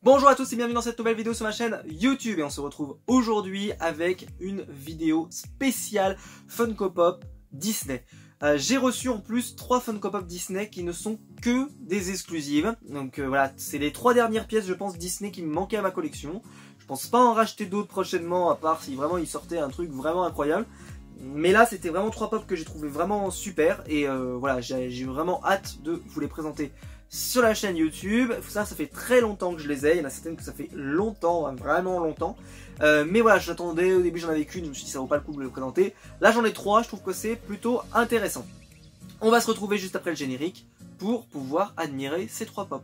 Bonjour à tous et bienvenue dans cette nouvelle vidéo sur ma chaîne YouTube et on se retrouve aujourd'hui avec une vidéo spéciale Funko Pop Disney. J'ai reçu en plus 3 Funko Pop Disney qui ne sont que des exclusives. Donc voilà, c'est les 3 dernières pièces je pense Disney qui me manquaient à ma collection. Je pense pas en racheter d'autres prochainement à part si vraiment il sortait un truc vraiment incroyable. Mais là c'était vraiment 3 pop que j'ai trouvé vraiment super et voilà, j'ai vraiment hâte de vous les présenter sur la chaîne YouTube. Ça fait très longtemps que je les ai, il y en a certaines que ça fait longtemps, vraiment longtemps. Mais voilà, j'attendais, au début j'en avais qu'une, je me suis dit ça vaut pas le coup de le présenter. Là j'en ai 3, je trouve que c'est plutôt intéressant. On va se retrouver juste après le générique pour pouvoir admirer ces 3 pop.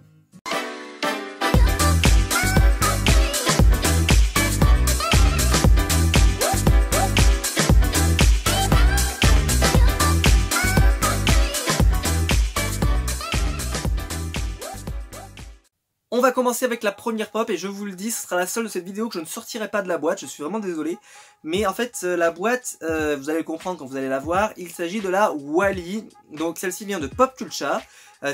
On va commencer avec la première pop et je vous le dis, ce sera la seule de cette vidéo que je ne sortirai pas de la boîte, je suis vraiment désolé. Mais en fait la boîte, vous allez le comprendre quand vous allez la voir, il s'agit de la Wally. Donc celle-ci vient de Pop Culture.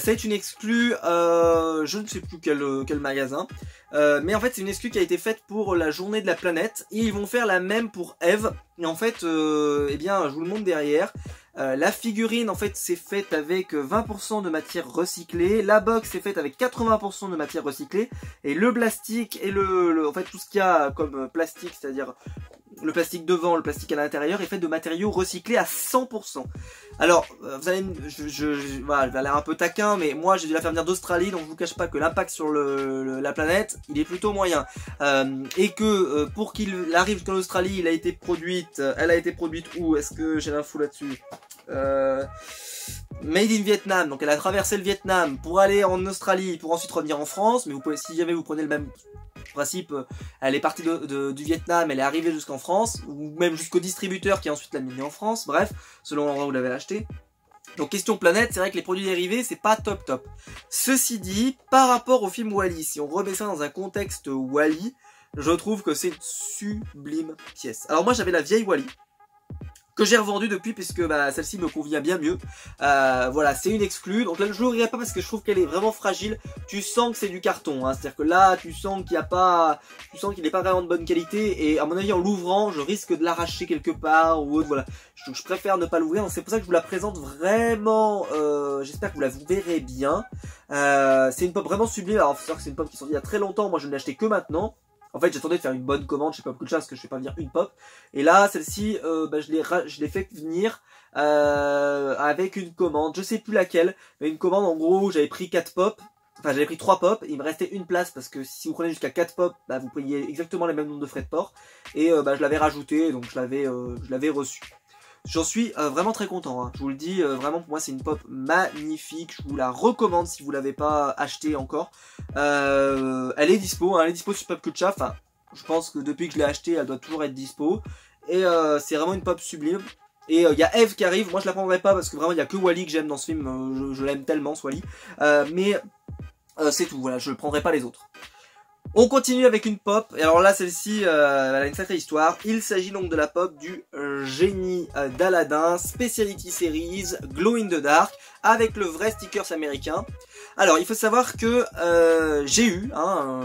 C'est une exclue, je ne sais plus quel magasin. Mais en fait c'est une exclue qui a été faite pour la journée de la planète. Et ils vont faire la même pour Eve. Et en fait, eh bien je vous le montre derrière. La figurine en fait c'est faite avec 20% de matière recyclée, la box est faite avec 80% de matière recyclée et le plastique et en fait tout ce qu'il y a comme plastique, c'est-à-dire le plastique devant, le plastique à l'intérieur est fait de matériaux recyclés à 100%. Alors vous allez, voilà, je vais aller un peu taquin, mais moi j'ai dû la faire venir d'Australie, donc je vous cache pas que l'impact sur la planète il est plutôt moyen, et que pour qu'il arrive jusqu'en Australie, elle a été produite où? Est-ce que j'ai l'info là-dessus? Made in Vietnam, donc elle a traversé le Vietnam pour aller en Australie pour ensuite revenir en France, mais vous pouvez, si jamais vous prenez le même principe, elle est partie du Vietnam, elle est arrivée jusqu'en France, ou même jusqu'au distributeur qui a ensuite l'a mis en France, bref, selon l'endroit où vous l'avez acheté. Donc question planète, c'est vrai que les produits dérivés c'est pas top. Ceci dit, par rapport au film Wall-E, si on remet ça dans un contexte Wall-E, je trouve que c'est une sublime pièce. Alors moi j'avais la vieille Wall-E que j'ai revendu depuis puisque celle-ci me convient bien mieux. Voilà, c'est une exclue, donc là je l'ouvrirai pas parce que je trouve qu'elle est vraiment fragile. Tu sens que c'est du carton, hein. C'est-à-dire que là tu sens qu'il n'est pas vraiment de bonne qualité et à mon avis en l'ouvrant je risque de l'arracher quelque part ou autre. Voilà, je préfère ne pas l'ouvrir, c'est pour ça que je vous la présente vraiment. J'espère que vous la verrez bien. C'est une pop vraiment sublime. Alors faut savoir que c'est une pop qui est sortie il y a très longtemps, moi je ne l'ai achetée que maintenant. En fait j'attendais de faire une bonne commande chez Pop Culture parce que je fais pas venir une pop. Et là celle-ci je l'ai fait venir avec une commande, je sais plus laquelle, mais une commande en gros j'avais pris 4 pop. Enfin j'avais pris 3 pop, il me restait une place parce que si vous prenez jusqu'à 4 pop, vous payez exactement les mêmes nombres de frais de port. Et je l'avais rajouté, donc je l'avais reçu. J'en suis vraiment très content, hein. Je vous le dis, vraiment pour moi c'est une pop magnifique, je vous la recommande si vous l'avez pas achetée encore. Elle est dispo, hein, elle est dispo sur Pop Culture, enfin je pense que depuis que je l'ai achetée elle doit toujours être dispo. Et c'est vraiment une pop sublime. Et il y a Eve qui arrive, moi je la prendrai pas parce que vraiment il y a que Wall-E que j'aime dans ce film, je l'aime tellement ce Wall-E. Mais c'est tout, voilà, je ne prendrai pas les autres. On continue avec une pop, et alors là celle-ci elle a une sacrée histoire. Il s'agit donc de la pop du génie d'Aladin, Speciality Series, Glow in the Dark, avec le vrai stickers américain. Alors il faut savoir que j'ai eu,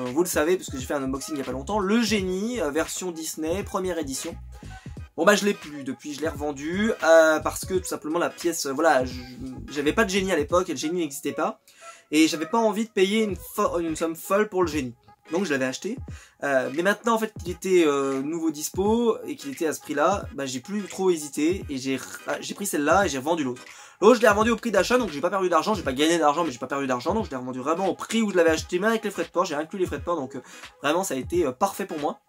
vous le savez parce que j'ai fait un unboxing il y a pas longtemps, le génie version Disney, première édition. Bon je l'ai plus depuis, je l'ai revendu parce que tout simplement la pièce, voilà, j'avais pas de génie à l'époque et le génie n'existait pas. Et j'avais pas envie de payer une somme folle pour le génie. Donc je l'avais acheté, mais maintenant en fait qu'il était nouveau dispo et qu'il était à ce prix là, j'ai plus trop hésité et j'ai pris celle-là et j'ai revendu l'autre. L'autre je l'ai revendu au prix d'achat, donc j'ai pas perdu d'argent, j'ai pas gagné d'argent mais j'ai pas perdu d'argent, donc je l'ai revendu vraiment au prix où je l'avais acheté, même avec les frais de port, j'ai inclus les frais de port, donc vraiment ça a été parfait pour moi.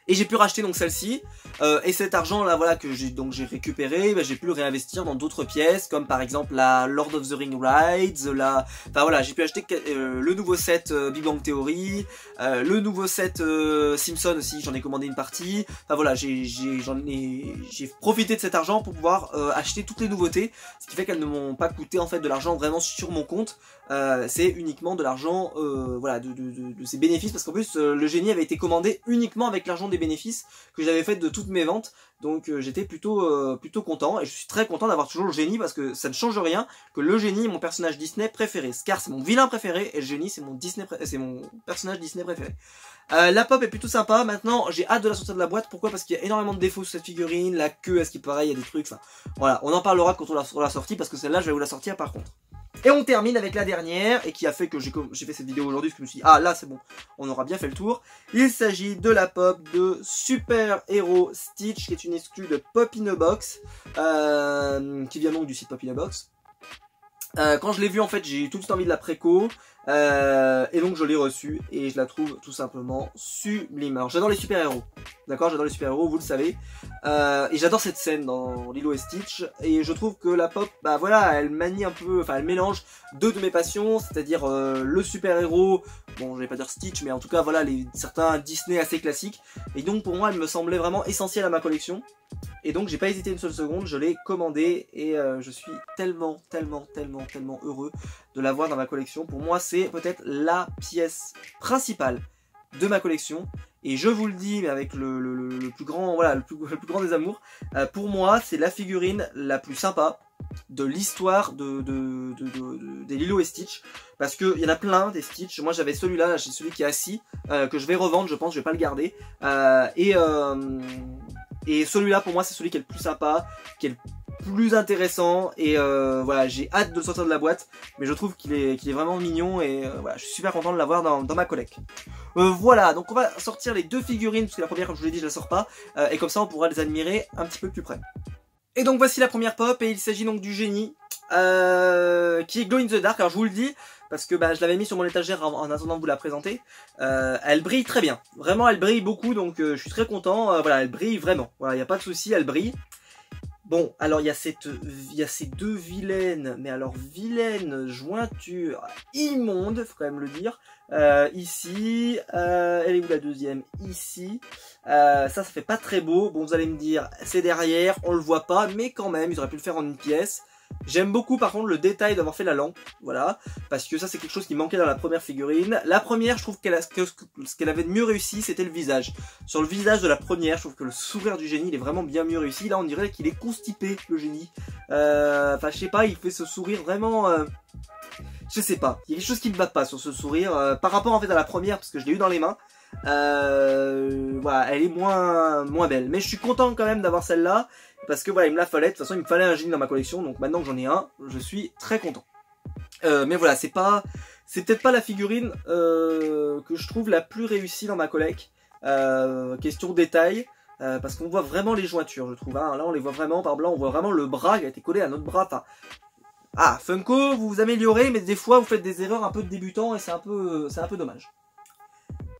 Et j'ai pu racheter donc celle-ci, et cet argent là voilà que j'ai récupéré, j'ai pu le réinvestir dans d'autres pièces comme par exemple la Lord of the Ring Rides, enfin voilà, j'ai pu acheter le nouveau set Big Bang Theory, le nouveau set Simpson aussi, j'en ai commandé une partie. Enfin voilà, j'ai profité de cet argent pour pouvoir acheter toutes les nouveautés, ce qui fait qu'elles ne m'ont pas coûté en fait de l'argent vraiment sur mon compte. C'est uniquement de l'argent voilà, de ces bénéfices, parce qu'en plus le génie avait été commandé uniquement avec l'argent des bénéfices que j'avais fait de toutes mes ventes. Donc j'étais plutôt content, et je suis très content d'avoir toujours le génie, parce que ça ne change rien que le génie est mon personnage Disney préféré. Scar c'est mon vilain préféré, et le génie c'est mon personnage Disney préféré. La pop est plutôt sympa. Maintenant j'ai hâte de la sortir de la boîte. Pourquoi? Parce qu'il y a énormément de défauts sur cette figurine. La queue, à ce qui paraît, il y a des trucs, enfin voilà, on en parlera quand on la sortie, parce que celle-là je vais vous la sortir par contre. Et on termine avec la dernière, et qui a fait que j'ai fait cette vidéo aujourd'hui, parce que je me suis dit, ah là c'est bon, on aura bien fait le tour. Il s'agit de la pop de Super Hero Stitch, qui est une exclue de Pop in a Box, qui vient donc du site Pop in a Box. Quand je l'ai vue, en fait, j'ai eu tout de suite envie de la préco, et donc je l'ai reçue, et je la trouve tout simplement sublime. Alors j'adore les super-héros, d'accord, j'adore les super-héros, vous le savez, et j'adore cette scène dans Lilo et Stitch, et je trouve que la pop, bah voilà, elle manie un peu, enfin elle mélange deux de mes passions, c'est-à-dire le super-héros, bon je vais pas dire Stitch, mais en tout cas voilà, certains Disney assez classiques, et donc pour moi elle me semblait vraiment essentielle à ma collection. Et donc j'ai pas hésité une seule seconde, je l'ai commandé, et je suis tellement heureux de l'avoir dans ma collection. Pour moi c'est peut-être la pièce principale de ma collection, et je vous le dis mais avec le plus grand, voilà, le plus grand des amours, pour moi c'est la figurine la plus sympa de l'histoire des Lilo et Stitch, parce qu'il y en a plein des Stitch. Moi j'avais celui-là, j'ai celui qui est assis, que je vais revendre, je pense, je vais pas le garder, et celui-là pour moi c'est celui qui est le plus sympa, qui est le plus intéressant, et voilà, j'ai hâte de le sortir de la boîte, mais je trouve qu'il est vraiment mignon, et voilà, je suis super content de l'avoir dans ma collecte. Voilà, donc on va sortir les deux figurines, parce que la première, comme je vous l'ai dit, je la sors pas, et comme ça on pourra les admirer un petit peu plus près. Et donc voici la première pop, et il s'agit donc du génie, qui est Glow in the Dark. Alors je vous le dis, parce que bah, je l'avais mis sur mon étagère en attendant de vous la présenter. Elle brille très bien, vraiment elle brille beaucoup, donc je suis très content. Voilà, elle brille vraiment, voilà, il n'y a pas de souci, elle brille. Bon, alors il y a ces deux vilaines, mais alors vilaines jointures immondes, faut quand même le dire. Ici, elle est où la deuxième? Ici. Ça fait pas très beau. Bon, vous allez me dire, c'est derrière, on le voit pas, mais quand même, ils auraient pu le faire en une pièce. J'aime beaucoup par contre le détail d'avoir fait la lampe, voilà, parce que ça c'est quelque chose qui manquait dans la première figurine. La première, je trouve ce qu'elle avait de mieux réussi, c'était le visage. Sur le visage de la première, je trouve que le sourire du génie, il est vraiment bien mieux réussi. Là, on dirait qu'il est constipé, le génie. Enfin, je sais pas, il fait ce sourire vraiment... je sais pas, il y a quelque chose qui ne va pas sur ce sourire, par rapport en fait à la première, parce que je l'ai eu dans les mains. Voilà, elle est moins belle, mais je suis content quand même d'avoir celle-là, parce que voilà, il me la fallait. De toute façon il me fallait un génie dans ma collection, donc maintenant que j'en ai un, je suis très content. Mais voilà, c'est peut-être pas la figurine que je trouve la plus réussie dans ma collecte, question détail, parce qu'on voit vraiment les jointures, je trouve, hein. Là on les voit vraiment par blanc, on voit vraiment le bras qui a été collé à notre bras, enfin... Ah, Funko, vous vous améliorez, mais des fois vous faites des erreurs un peu de débutant, et c'est un peu dommage.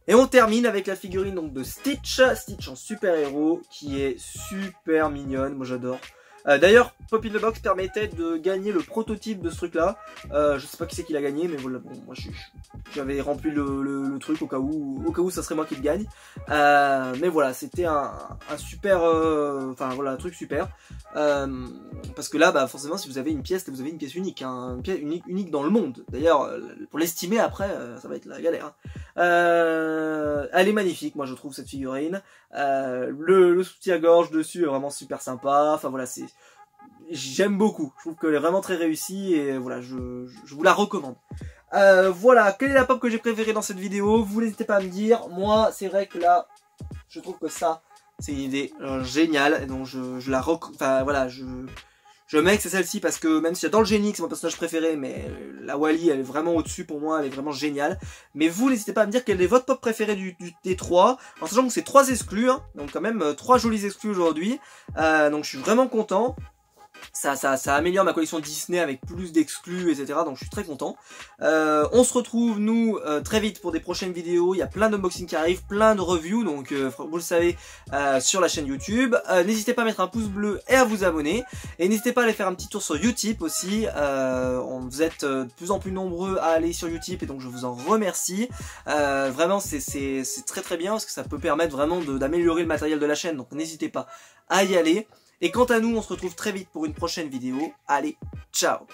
Et on termine avec la figurine donc de Stitch en super-héros, qui est super mignonne, moi j'adore. D'ailleurs, Pop in the Box permettait de gagner le prototype de ce truc-là. Je sais pas qui c'est qui l'a gagné, mais voilà, bon, moi j'avais rempli le truc au cas où ça serait moi qui le gagne. Mais voilà, c'était un super, enfin voilà, un truc super. Parce que là, bah forcément, si vous avez une pièce, vous avez une pièce unique, hein, une pièce unique dans le monde. D'ailleurs, pour l'estimer après, ça va être la galère. Elle est magnifique, moi je trouve cette figurine. Le soutien-gorge dessus est vraiment super sympa. Enfin voilà, j'aime beaucoup. Je trouve qu'elle est vraiment très réussie, et voilà, je vous la recommande. Voilà, quelle est la pop que j'ai préférée dans cette vidéo? Vous n'hésitez pas à me dire. Moi, c'est vrai que là, je trouve que ça, c'est une idée géniale, et donc enfin voilà, je mets que c'est celle-ci, parce que même si j'adore le génie, c'est mon personnage préféré, mais la Wally, elle est vraiment au-dessus pour moi, elle est vraiment géniale. Mais vous, n'hésitez pas à me dire quelle est votre pop préférée des trois, en sachant que c'est 3 exclus, hein, donc quand même 3 jolis exclus aujourd'hui. Donc je suis vraiment content. Ça améliore ma collection Disney avec plus d'exclus, etc. Donc je suis très content. On se retrouve nous très vite pour des prochaines vidéos. Il y a plein d'unboxings qui arrivent, plein de reviews, donc vous le savez, sur la chaîne YouTube. N'hésitez pas à mettre un pouce bleu et à vous abonner. Et n'hésitez pas à aller faire un petit tour sur Utip aussi. Vous êtes de plus en plus nombreux à aller sur Utip, et donc je vous en remercie. Vraiment c'est très bien, parce que ça peut permettre vraiment d'améliorer le matériel de la chaîne. Donc n'hésitez pas à y aller. Et quant à nous, on se retrouve très vite pour une prochaine vidéo. Allez, ciao!